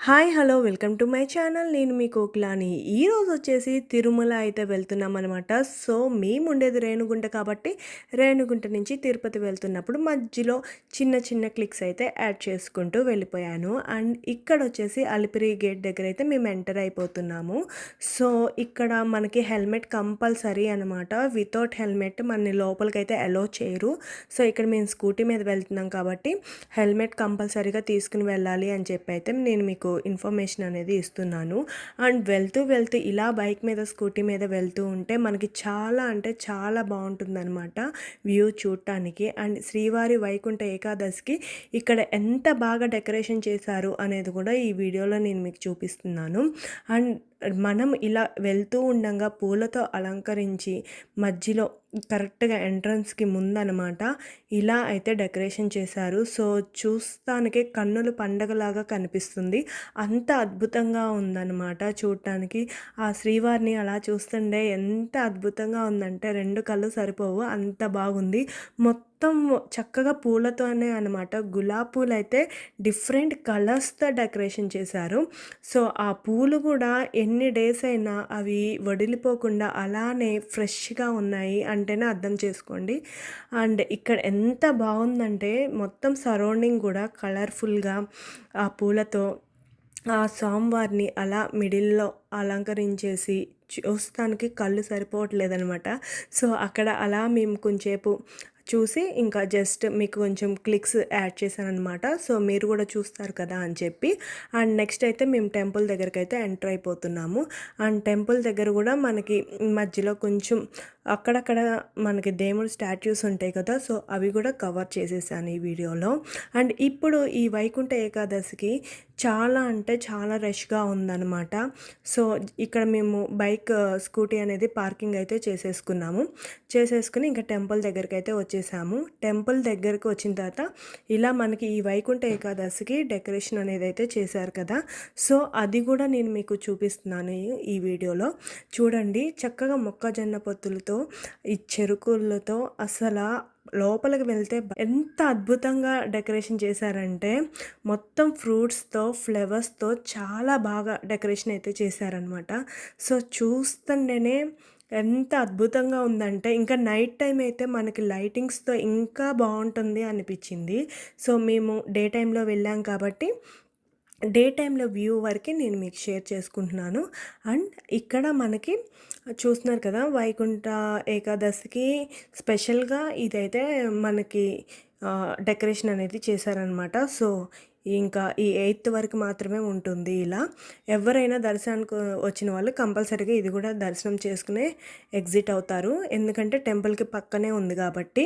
Hi hello welcome to my channel. నేను మీ కోకిలాని. ఈరోజు వచ్చేసి తిరుమల అయితే వెళ్తున్నాం అనమాట. సో మేము ఉండేది రేణుగుంట కాబట్టి రేణుగుంట నుంచి తిరుపతి వెళ్తున్నప్పుడు మధ్యలో చిన్న చిన్న క్లిక్స్ అయితే యాడ్ చేసుకుంటూ వెళ్ళిపోయాను. అండ్ ఇక్కడ వచ్చేసి అలిపిరి గేట్ దగ్గర అయితే మేము ఎంటర్ అయిపోతున్నాము. సో ఇక్కడ మనకి హెల్మెట్ కంపల్సరీ అనమాట. వితౌట్ హెల్మెట్ మనని లోపలికైతే అలో చేయరు. సో ఇక్కడ మేము స్కూటీ మీద వెళ్తున్నాం కాబట్టి హెల్మెట్ కంపల్సరీగా తీసుకుని వెళ్ళాలి అని చెప్పి అయితే నేను మీకు ఇన్ఫర్మేషన్ అనేది ఇస్తున్నాను. అండ్ వెళ్తూ వెళ్తూ ఇలా బైక్ మీద స్కూటీ మీద వెళ్తూ ఉంటే మనకి చాలా అంటే చాలా బాగుంటుందన్నమాట వ్యూ చూడటానికి. అండ్ శ్రీవారి వైకుంఠ ఏకాదశికి ఇక్కడ ఎంత బాగా డెకరేషన్ చేశారు అనేది కూడా ఈ వీడియోలో నేను మీకు చూపిస్తున్నాను. అండ్ మనం ఇలా వెళ్తూ ఉండగా పూలతో అలంకరించి మధ్యలో కరెక్ట్గా ఎంట్రన్స్కి ముందనమాట ఇలా అయితే డెకరేషన్ చేశారు. సో చూస్తానికే కన్నుల పండగలాగా కనిపిస్తుంది. అంత అద్భుతంగా ఉందన్నమాట చూడటానికి. ఆ శ్రీవారిని అలా చూస్తుండే ఎంత అద్భుతంగా ఉందంటే రెండు కళ్ళు సరిపోవు, అంత బాగుంది. మొత్తం చక్కగా పూలతోనే అనమాట. గులాబీ పూలు అయితే డిఫరెంట్ కలర్స్తో డెకరేషన్ చేశారు. సో ఆ పూలు కూడా ఎన్ని డేస్ అయినా అవి వడిలిపోకుండా అలానే ఫ్రెష్గా ఉన్నాయి అంటేనే అర్థం చేసుకోండి. అండ్ ఇక్కడ ఎంత బాగుందంటే మొత్తం సరౌండింగ్ కూడా కలర్ఫుల్గా ఆ పూలతో ఆ స్వామివారిని అలా మిడిల్లో అలంకరించేసి చూస్తానికి కళ్ళు సరిపోవట్లేదనమాట. సో అక్కడ అలా మేము కొంచెంసేపు చూసి ఇంకా జస్ట్ మీకు కొంచెం క్లిక్స్ యాడ్ చేశానమాట. సో మీరు కూడా చూస్తారు కదా అని చెప్పి. అండ్ నెక్స్ట్ అయితే మేము టెంపుల్ దగ్గరికి అయితే ఎంటర్ అయిపోతున్నాము. అండ్ టెంపుల్ దగ్గర కూడా మనకి మధ్యలో కొంచెం అక్కడక్కడ మనకి దేవుడు స్టాట్యూస్ ఉంటాయి కదా, సో అవి కూడా కవర్ చేసేసాను ఈ వీడియోలో. అండ్ ఇప్పుడు ఈ వైకుంఠ ఏకాదశికి చాలా అంటే చాలా రష్గా ఉందన్నమాట. సో ఇక్కడ మేము బైక్ స్కూటీ అనేది పార్కింగ్ అయితే చేసేసుకుని ఇంకా టెంపుల్ దగ్గరికి అయితే వచ్చేసాము. టెంపుల్ దగ్గరికి వచ్చిన తర్వాత ఇలా మనకి ఈ వైకుంఠ ఏకాదశికి డెకరేషన్ అనేది అయితే చేశారు కదా, సో అది కూడా నేను మీకు చూపిస్తున్నాను ఈ వీడియోలో. చూడండి చక్కగా మొక్కజొన్న పొత్తులతో ఈ చెరుకులతో అసలు లోపలికి వెళ్తే ఎంత అద్భుతంగా డెకరేషన్ చేశారంటే మొత్తం ఫ్రూట్స్తో ఫ్లవర్స్తో చాలా బాగా డెకరేషన్ అయితే చేశారనమాట. సో చూస్తుంటేనే ఎంత అద్భుతంగా ఉందంటే ఇంకా నైట్ టైం అయితే మనకి లైటింగ్స్తో ఇంకా బాగుంటుంది అనిపించింది. సో మేము డే టైంలో వెళ్ళాం కాబట్టి డే టైంలో వ్యూ వరకు నేను మీకు షేర్ చేసుకుంటున్నాను. అండ్ ఇక్కడ మనకి చూస్తున్నారు కదా వైకుంఠ ఏకాదశికి స్పెషల్గా ఇదైతే మనకి డెకరేషన్ అనేది చేశారనమాట. సో ఇంకా ఈ 8th వరకు మాత్రమే ఉంటుంది. ఇలా ఎవరైనా దర్శనానికి వచ్చిన వాళ్ళు కంపల్సరీగా ఇది కూడా దర్శనం చేసుకునే ఎగ్జిట్ అవుతారు, ఎందుకంటే టెంపుల్కి పక్కనే ఉంది కాబట్టి.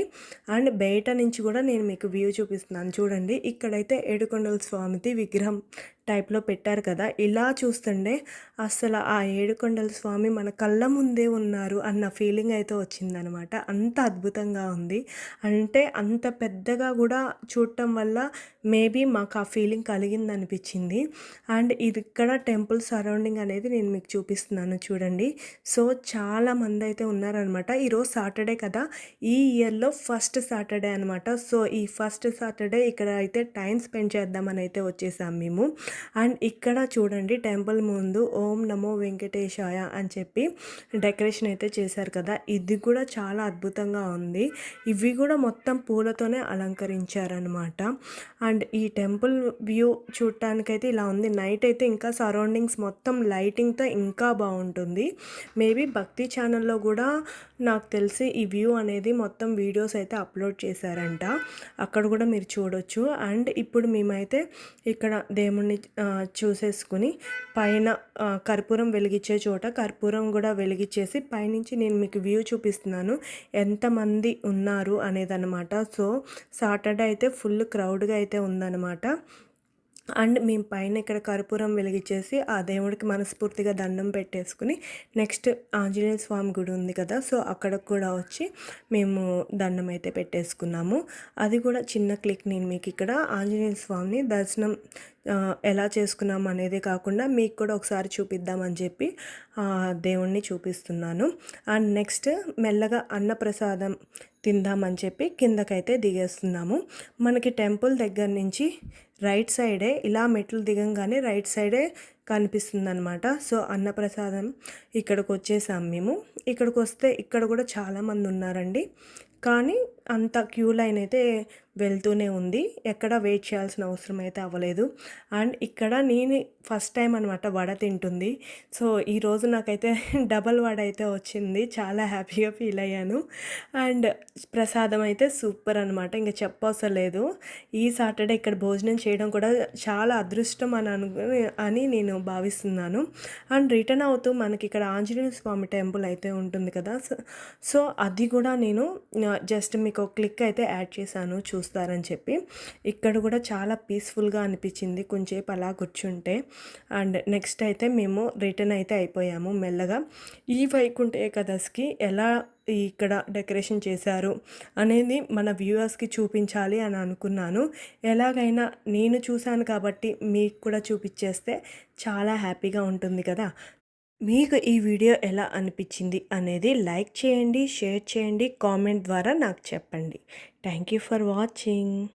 అండ్ బయట నుంచి కూడా నేను మీకు వ్యూ చూపిస్తున్నాను. చూడండి ఇక్కడైతే ఏడుకొండల స్వామిది విగ్రహం టైప్లో పెట్టారు కదా, ఇలా చూస్తుండే అసలు ఆ ఏడుకొండల స్వామి మన కళ్ళ ముందే ఉన్నారు అన్న ఫీలింగ్ అయితే వచ్చిందనమాట. అంత అద్భుతంగా ఉంది. అంటే అంత పెద్దగా కూడా చూడటం వల్ల మేబీ మాకు ఆ ఫీలింగ్ కలిగింది అనిపించింది. అండ్ ఇది ఇక్కడ టెంపుల్ సరౌండింగ్ అనేది నేను మీకు చూపిస్తున్నాను చూడండి. సో చాలా మంది అయితే ఉన్నారనమాట. ఈరోజు సాటర్డే కదా, ఈ ఇయర్లో ఫస్ట్ సాటర్డే అనమాట. సో ఈ ఫస్ట్ సాటర్డే ఇక్కడ అయితే టైం స్పెండ్ చేద్దామని అయితే వచ్చేసాం మేము. అండ్ ఇక్కడ చూడండి టెంపుల్ ముందు ఓం నమో వెంకటేశాయ అని చెప్పి డెకరేషన్ అయితే చేశారు కదా, ఇది కూడా చాలా అద్భుతంగా ఉంది. ఇవి కూడా మొత్తం పూలతోనే అలంకరించారనమాట. అండ్ ఈ టెంపుల్ వ్యూ చూడటానికైతే ఇలా ఉంది. నైట్ అయితే ఇంకా సరౌండింగ్స్ మొత్తం లైటింగ్తో ఇంకా బాగుంటుంది. మేబీ భక్తి ఛానల్లో కూడా నాకు తెలిసి ఈ వ్యూ అనేది మొత్తం వీడియోస్ అయితే అప్లోడ్ చేశారంట, అక్కడ కూడా మీరు చూడొచ్చు. అండ్ ఇప్పుడు మేమైతే ఇక్కడ దేవుణ్ణి చూసేసుకుని పైన కర్పూరం వెలిగించే చోట కర్పూరం కూడా వెలిగించేసి పైనుంచి నేను మీకు వ్యూ చూపిస్తున్నాను ఎంతమంది ఉన్నారు అనేదన్నమాట. సో సాటర్డే అయితే ఫుల్ క్రౌడ్గా అయితే ఉందన్నమాట. అండ్ మేము పైన ఇక్కడ కర్పూరం వెలిగించేసి ఆ దేవుడికి మనస్ఫూర్తిగా దండం పెట్టేసుకుని నెక్స్ట్ ఆంజనేయ స్వామి గుడి ఉంది కదా, సో అక్కడికి కూడా వచ్చి మేము దండం అయితే పెట్టేసుకున్నాము. అది కూడా చిన్న క్లిక్ నేను మీకు ఇక్కడ ఆంజనేయ స్వామిని దర్శనం ఎలా చేసుకున్నాం అనేది కాకుండా మీకు కూడా ఒకసారి చూపిద్దామని చెప్పి దేవుణ్ణి చూపిస్తున్నాను. అండ్ నెక్స్ట్ మెల్లగా అన్నప్రసాదం తిందామని చెప్పి కిందకైతే దిగేస్తున్నాము. మనకి టెంపుల్ దగ్గర నుంచి రైట్ సైడే ఇలా మెట్లు దిగంగానే రైట్ సైడే కనిపిస్తుందనమాట. సో అన్నప్రసాదం ఇక్కడికి వచ్చేసాం మేము. ఇక్కడికి వస్తే ఇక్కడ కూడా చాలామంది ఉన్నారండి, కానీ అంత క్యూ లైన్ అయితే వెళ్తూనే ఉంది. ఎక్కడ వెయిట్ చేయాల్సిన అవసరం అయితే అవ్వలేదు. అండ్ ఇక్కడ నేను ఫస్ట్ టైం అనమాట వడ తింటుంది. సో ఈరోజు నాకైతే డబల్ వడ అయితే వచ్చింది. చాలా హ్యాపీగా ఫీల్ అయ్యాను. అండ్ ప్రసాదం అయితే సూపర్ అనమాట, ఇంకా చెప్పవసరం. ఈ సాటర్డే ఇక్కడ భోజనం చేయడం కూడా చాలా అదృష్టం అని నేను భావిస్తున్నాను. అండ్ రిటర్న్ అవుతూ మనకి ఇక్కడ ఆంజనేయ స్వామి టెంపుల్ అయితే ఉంటుంది కదా, సో అది కూడా నేను జస్ట్ మీకు క్లిక్ అయితే యాడ్ చేశాను చూస్తారని చెప్పి. ఇక్కడ కూడా చాలా పీస్ఫుల్గా అనిపించింది కొంచెంసేపు అలా కూర్చుంటే. అండ్ నెక్స్ట్ అయితే మేము రిటర్న్ అయితే అయిపోయాము మెల్లగా. ఈ వైకుంఠ ఏకాదశికి ఎలా ఇక్కడ డెకరేషన్ చేశారు అనేది మన వ్యూవర్స్కి చూపించాలి అని అనుకున్నాను. ఎలాగైనా నేను చూశాను కాబట్టి మీకు కూడా చూపించేస్తే చాలా హ్యాపీగా ఉంటుంది కదా. మీకు ఈ వీడియో ఎలా అనిపించింది అనేది లైక్ చేయండి, షేర్ చేయండి, కామెంట్ ద్వారా నాకు చెప్పండి. Thank you for watching.